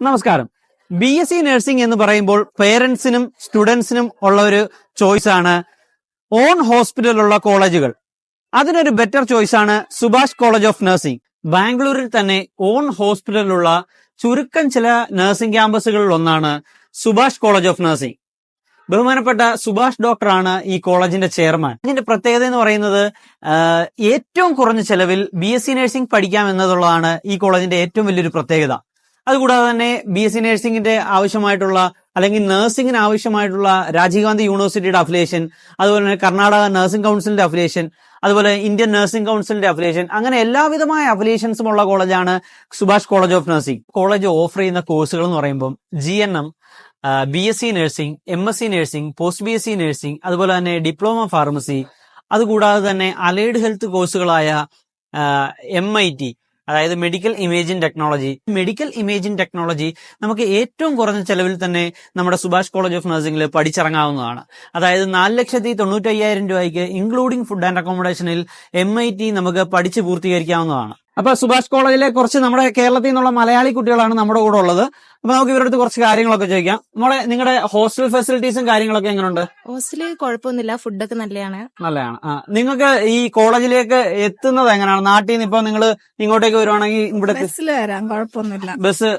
നമസ്കാരം. BSc nursing എന്ന് പറയുമ്പോൾ പേരൻസിനും സ്റ്റുഡൻസിനും ഉള്ള ഒരു ചോയ്സ് ആണ് ഓൺ ഹോസ്പിറ്റലുള്ള കോളേജുകൾ. അതിനൊരു ബെറ്റർ ചോയ്സ് ആണ് സുഭാഷ് കോളേജ് ഓഫ് നഴ്സിംഗ്. ബാംഗ്ലൂരിൽ തന്നെ ഓൺ ഹോസ്പിറ്റലുള്ള ചുരുക്കം ചില നഴ്സിംഗ് ക്യാമ്പസുകളിൽ ഒന്നാണ് സുഭാഷ് കോളേജ് ഓഫ് നഴ്സിംഗ്. ബഹുമാനപ്പെട്ട സുഭാഷ് ഡോക്ടറാണ് ഈ കോളേജിന്റെ ചെയർമാൻ. ഇതിന്റെ പ്രത്യേകത എന്ന് പറയുന്നത് ഏറ്റവും കുറഞ്ഞ ചെലവിൽ BSc നഴ്സിംഗ് പഠിക്കാം എന്നതുള്ളതാണ് ഈ കോളേജിന്റെ ഏറ്റവും വലിയൊരു പ്രത്യേകത. അതുകൂടാതെ തന്നെ BSc നഴ്സിംഗിന്റെ ആവശ്യമായിട്ടുള്ള അല്ലെങ്കിൽ നഴ്സിംഗിന് ആവശ്യമായിട്ടുള്ള രാജീവ് ഗാന്ധി യൂണിവേഴ്സിറ്റിയുടെ അഫിലിയേഷൻ, അതുപോലെ തന്നെ കർണാടക നഴ്സിംഗ് കൗൺസിലിന്റെ അഫിലിയേഷൻ, അതുപോലെ ഇന്ത്യൻ നഴ്സിംഗ് കൗൺസിലിന്റെ അഫിലിയേഷൻ, അങ്ങനെ എല്ലാവിധമായ അഫിലിയേഷൻസും ഉള്ള കോളേജാണ് Subhash college of nursing. College offer ചെയ്യുന്ന കോഴ്സുകൾ എന്ന് പറയുമ്പോൾ GNM, BSc nursing, MSc nursing, post BSc nursing, അതുപോലെ തന്നെ ഡിപ്ലോമ ഫാർമസി, അതുകൂടാതെ തന്നെ അലൈഡ് ഹെൽത്ത് കോഴ്സുകളായ MIT, അതായത് മെഡിക്കൽ ഇമേജിംഗ് ടെക്നോളജി നമുക്ക് ഏറ്റവും കുറഞ്ഞ ചെലവിൽ തന്നെ നമ്മുടെ സുഭാഷ് കോളേജ് ഓഫ് നഴ്സിംഗിൽ പഠിച്ചിറങ്ങാവുന്നതാണ്. അതായത് 4,95,000 രൂപയ്ക്ക് ഇൻക്ലൂഡിംഗ് ഫുഡ് ആൻഡ് അക്കോമഡേഷനിൽ MIT നമുക്ക് പഠിച്ചു പൂർത്തീകരിക്കാവുന്നതാണ്. അപ്പൊ സുഭാഷ് കോളേജിലെ കുറച്ച് നമ്മുടെ കേരളത്തിൽ നിന്നുള്ള മലയാളി കുട്ടികളാണ് നമ്മുടെ കൂടെ ഉള്ളത്. അപ്പൊ നമുക്ക് ഇവരുടെ അടുത്ത് കുറച്ച് കാര്യങ്ങളൊക്കെ ചോദിക്കാം. മോളെ, നിങ്ങളുടെ ഹോസ്റ്റൽ ഫെസിലിറ്റീസും കാര്യങ്ങളൊക്കെ എങ്ങനെയുണ്ട്? ഹോസ്റ്റല് കുഴപ്പമൊന്നുമില്ല, ഫുഡൊക്കെ നല്ലതാണ്. നിങ്ങൾക്ക് ഈ കോളേജിലേക്ക് എത്തുന്നത് എങ്ങനെയാണ്? നാട്ടിൽ നിന്ന് ഇപ്പൊ നിങ്ങൾ ഇങ്ങോട്ടേക്ക് വരുവാണെങ്കിൽ ഇവിടെ ബസ്സിൽ വരാം, കുഴപ്പമൊന്നുമില്ല. ബസ്